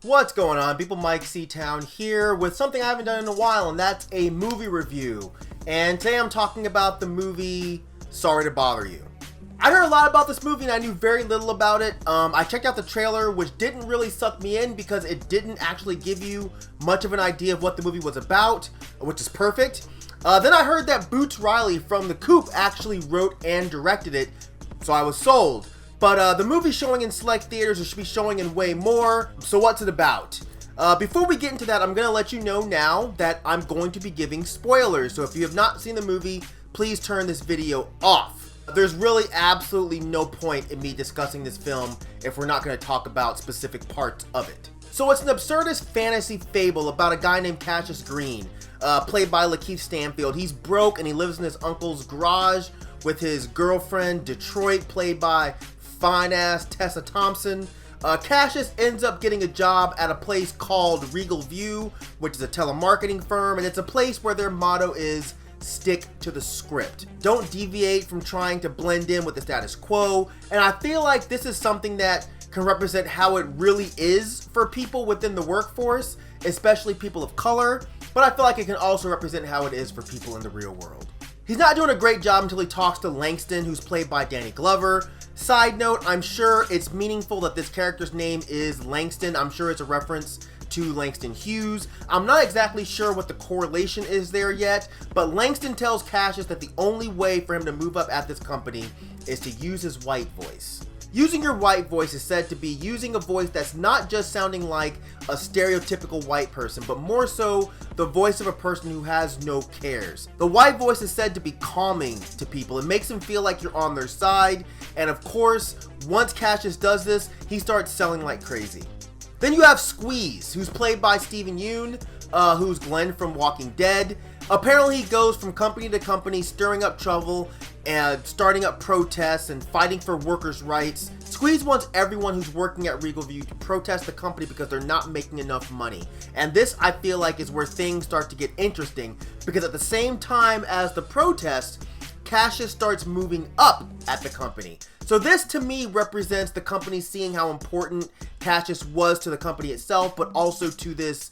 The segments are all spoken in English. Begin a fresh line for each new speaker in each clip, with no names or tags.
What's going on, people? Myke C-Town here with something I haven't done in a while, and that's a movie review. And today I'm talking about the movie Sorry to Bother You. I heard a lot about this movie and I knew very little about it. I checked out the trailer, which didn't really suck me in because it didn't actually give you much of an idea of what the movie was about, which is perfect. Then I heard that Boots Riley from The Coop actually wrote and directed it, so I was sold. But the movie's showing in select theaters. It should be showing in way more. So what's it about? Before we get into that, I'm going to let you know now that I'm going to be giving spoilers. So if you have not seen the movie, please turn this video off. There's really absolutely no point in me discussing this film if we're not going to talk about specific parts of it. So it's an absurdist fantasy fable about a guy named Cassius Green, played by Lakeith Stanfield. He's broke and he lives in his uncle's garage with his girlfriend, Detroit, played by fine-ass Tessa Thompson. Cassius ends up getting a job at a place called Regal View, which is a telemarketing firm, and it's a place where their motto is stick to the script. Don't deviate from trying to blend in with the status quo. And I feel like this is something that can represent how it really is for people within the workforce, especially people of color, but I feel like it can also represent how it is for people in the real world. He's not doing a great job until he talks to Langston, who's played by Danny Glover. Side note, I'm sure it's meaningful that this character's name is Langston. I'm sure it's a reference to Langston Hughes. I'm not exactly sure what the correlation is there yet, but Langston tells Cassius that the only way for him to move up at this company is to use his white voice. Using your white voice is said to be using a voice that's not just sounding like a stereotypical white person, but more so the voice of a person who has no cares. The white voice is said to be calming to people. It makes them feel like you're on their side, and of course, once Cassius does this, he starts selling like crazy. Then you have Squeeze, who's played by Steven Yeun, who's Glenn from Walking Dead. Apparently he goes from company to company, stirring up trouble and starting up protests and fighting for workers' rights. Squeeze wants everyone who's working at Regal View to protest the company because they're not making enough money. And this, I feel like, is where things start to get interesting, because at the same time as the protest, Cassius starts moving up at the company. So this to me represents the company seeing how important Cassius was to the company itself, but also to this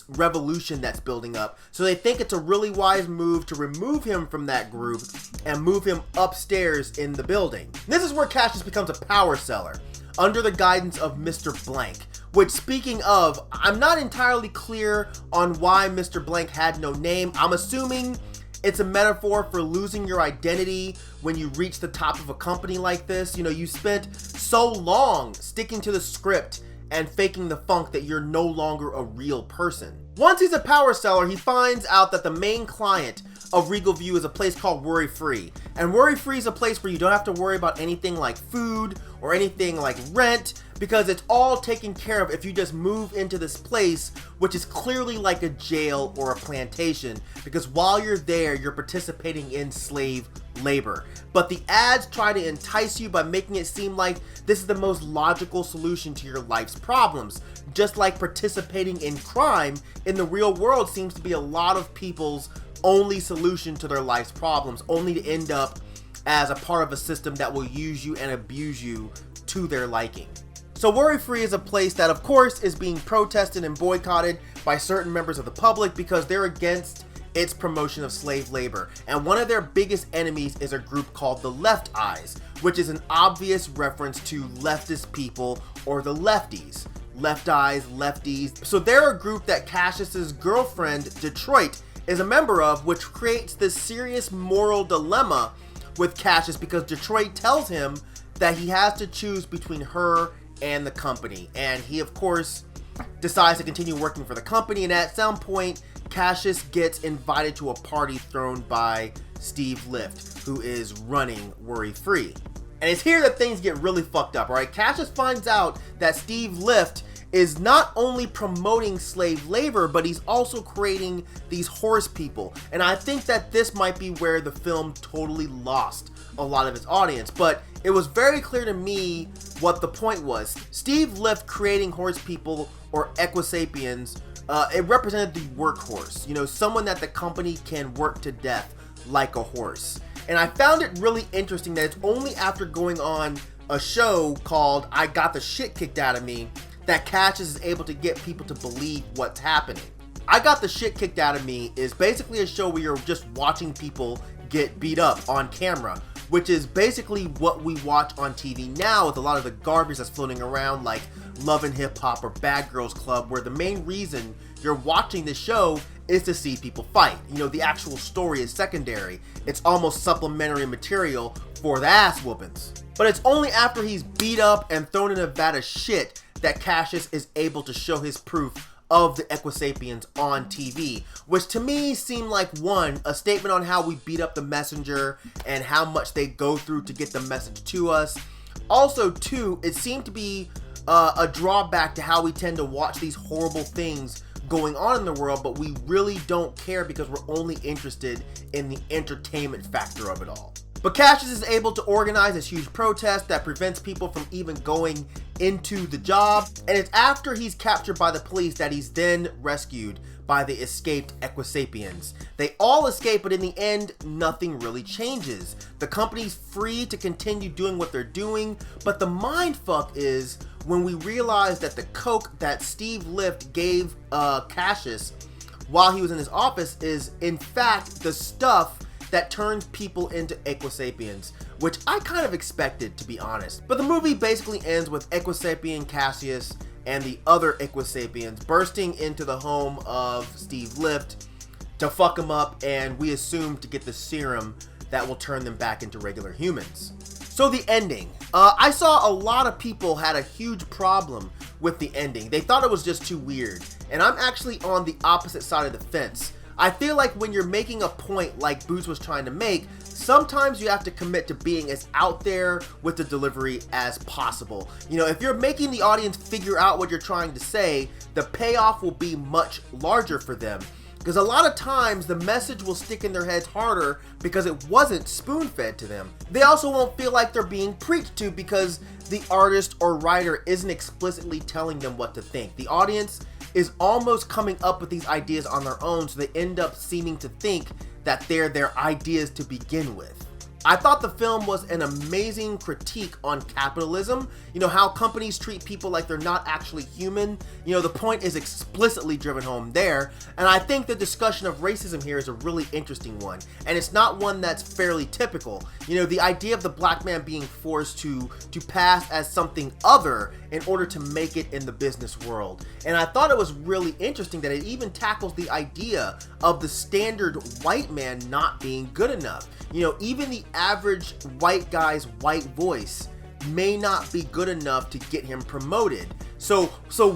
revolution that's building up. So they think it's a really wise move to remove him from that group and move him upstairs in the building. This is where Cassius becomes a power seller under the guidance of Mr. Blank, which, speaking of, I'm not entirely clear on why Mr. Blank had no name. I'm assuming it's a metaphor for losing your identity when you reach the top of a company like this. You know, you spent so long sticking to the script and faking the funk that you're no longer a real person. Once he's a power seller, he finds out that the main client of Regal View is a place called Worry Free. And Worry Free is a place where you don't have to worry about anything like food or anything like rent, because it's all taken care of if you just move into this place, which is clearly like a jail or a plantation, because while you're there, you're participating in slave labor. But the ads try to entice you by making it seem like this is the most logical solution to your life's problems. Just like participating in crime in the real world seems to be a lot of people's only solution to their life's problems, only to end up as a part of a system that will use you and abuse you to their liking. So Worry Free is a place that, of course, is being protested and boycotted by certain members of the public because they're against its promotion of slave labor. And one of their biggest enemies is a group called the Left Eyes, which is an obvious reference to leftist people, or the lefties. Left Eyes, lefties. So they're a group that Cassius's girlfriend, Detroit, is a member of, which creates this serious moral dilemma with Cassius because Detroit tells him that he has to choose between her and the company. And he, of course, decides to continue working for the company, and at some point, Cassius gets invited to a party thrown by Steve Lift, who is running Worry Free. And it's here that things get really fucked up, alright? Cassius finds out that Steve Lift is not only promoting slave labor, but he's also creating these horse people. And I think that this might be where the film totally lost a lot of its audience, but it was very clear to me what the point was. Steve Lift creating horse people, or Equisapiens, it represented the workhorse, you know, someone that the company can work to death like a horse. And I found it really interesting that it's only after going on a show called I Got the Shit Kicked Out of Me that Cassius is able to get people to believe what's happening. I Got the Shit Kicked Out of Me is basically a show where you're just watching people get beat up on camera, which is basically what we watch on TV now with a lot of the garbage that's floating around like Love and Hip Hop or Bad Girls Club, where the main reason you're watching the show is to see people fight. You know, the actual story is secondary. It's almost supplementary material for the ass whoopings. But it's only after he's beat up and thrown in a vat of shit that Cassius is able to show his proof of the Equisapiens on TV, which to me seemed like, one, a statement on how we beat up the messenger and how much they go through to get the message to us. Also, two, it seemed to be a drawback to how we tend to watch these horrible things going on in the world, but we really don't care because we're only interested in the entertainment factor of it all. But Cassius is able to organize this huge protest that prevents people from even going into the job, and it's after he's captured by the police that he's then rescued by the escaped Equisapiens. They all escape, but in the end, nothing really changes. The company's free to continue doing what they're doing, but the mindfuck is when we realize that the coke that Steve Lift gave Cassius while he was in his office is in fact the stuff that turns people into Equisapiens, which I kind of expected, to be honest. But the movie basically ends with Equisapien Cassius and the other Equisapiens bursting into the home of Steve Lift to fuck him up, and we assume to get the serum that will turn them back into regular humans. So the ending. I saw a lot of people had a huge problem with the ending. They thought it was just too weird, and I'm actually on the opposite side of the fence. I feel like when you're making a point like Boots was trying to make, sometimes you have to commit to being as out there with the delivery as possible. You know, if you're making the audience figure out what you're trying to say, the payoff will be much larger for them. Because a lot of times the message will stick in their heads harder because it wasn't spoon-fed to them. They also won't feel like they're being preached to because the artist or writer isn't explicitly telling them what to think. The audience is almost coming up with these ideas on their own, so they end up seeming to think that they're their ideas to begin with. I thought the film was an amazing critique on capitalism, you know, how companies treat people like they're not actually human. You know, the point is explicitly driven home there, and I think the discussion of racism here is a really interesting one, and it's not one that's fairly typical. You know, the idea of the black man being forced to pass as something other in order to make it in the business world. And I thought it was really interesting that it even tackles the idea of the standard white man not being good enough. You know, even the average white guy's white voice may not be good enough to get him promoted. So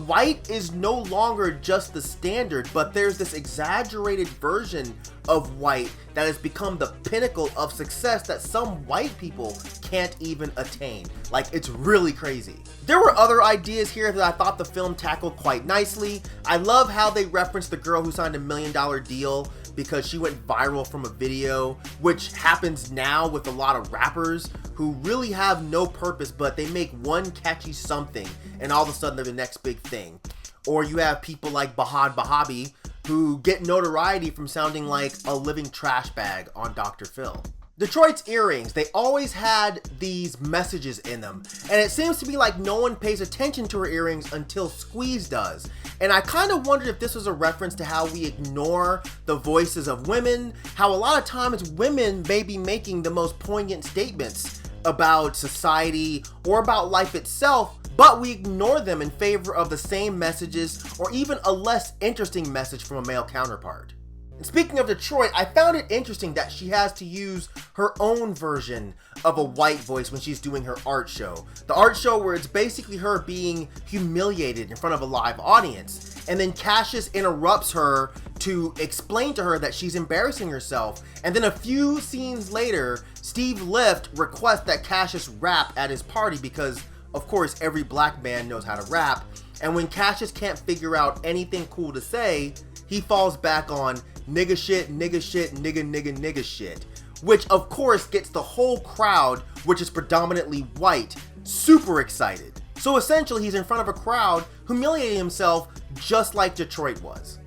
white is no longer just the standard, but there's this exaggerated version of white that has become the pinnacle of success that some white people can't even attain. Like, it's really crazy. There were other ideas here that I thought the film tackled quite nicely. I love how they referenced the girl who signed $1 million deal because she went viral from a video, which happens now with a lot of rappers who really have no purpose, but they make one catchy something and all of a sudden they're the next big thing. Or you have people like Bahad Bahabi who get notoriety from sounding like a living trash bag on Dr. Phil. Detroit's earrings, they always had these messages in them, and it seems to be like no one pays attention to her earrings until Squeeze does. And I kind of wondered if this was a reference to how we ignore the voices of women, how a lot of times women may be making the most poignant statements about society or about life itself, but we ignore them in favor of the same messages or even a less interesting message from a male counterpart. And speaking of Detroit, I found it interesting that she has to use her own version of a white voice when she's doing her art show. The art show where it's basically her being humiliated in front of a live audience. And then Cassius interrupts her to explain to her that she's embarrassing herself. And then a few scenes later, Steve Lift requests that Cassius rap at his party because, of course, every black man knows how to rap. And when Cassius can't figure out anything cool to say, he falls back on nigga shit, nigga shit, nigga shit, which of course gets the whole crowd, which is predominantly white, super excited. So essentially he's in front of a crowd humiliating himself just like Detroit was.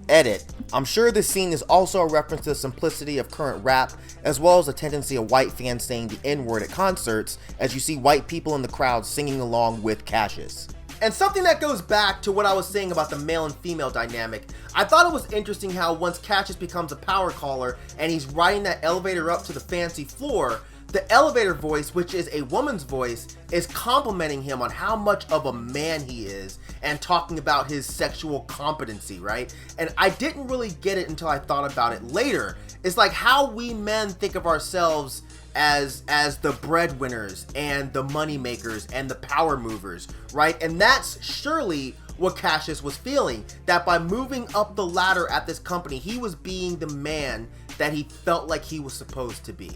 Edit. I'm sure this scene is also a reference to the simplicity of current rap, as well as the tendency of white fans saying the N-word at concerts, as you see white people in the crowd singing along with Cassius. And something that goes back to what I was saying about the male and female dynamic, I thought it was interesting how once Cassius becomes a power caller and he's riding that elevator up to the fancy floor, the elevator voice, which is a woman's voice, is complimenting him on how much of a man he is and talking about his sexual competency, right? And I didn't really get it until I thought about it later. It's like how we men think of ourselves as the breadwinners and the money makers and the power movers, right? And that's surely what Cassius was feeling, that by moving up the ladder at this company, he was being the man that he felt like he was supposed to be.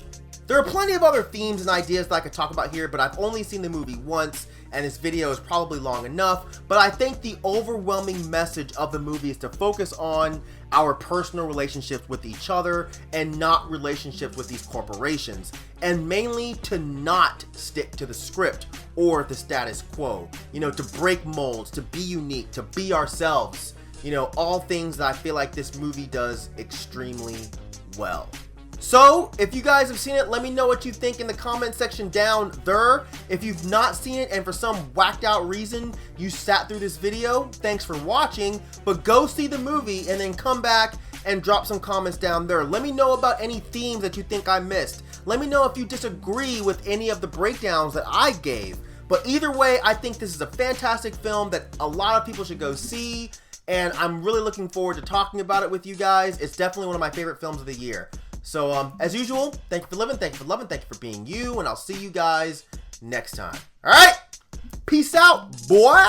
There are plenty of other themes and ideas that I could talk about here, but I've only seen the movie once, and this video is probably long enough. But I think the overwhelming message of the movie is to focus on our personal relationships with each other and not relationships with these corporations, and mainly to not stick to the script or the status quo, you know, to break molds, to be unique, to be ourselves, you know, all things that I feel like this movie does extremely well. So, if you guys have seen it, let me know what you think in the comment section down there. If you've not seen it and for some whacked out reason you sat through this video, thanks for watching, but go see the movie and then come back and drop some comments down there. Let me know about any themes that you think I missed. Let me know if you disagree with any of the breakdowns that I gave. But either way, I think this is a fantastic film that a lot of people should go see, and I'm really looking forward to talking about it with you guys. It's definitely one of my favorite films of the year. So, as usual, thank you for living, thank you for loving, thank you for being you, and I'll see you guys next time. All right, peace out, boy.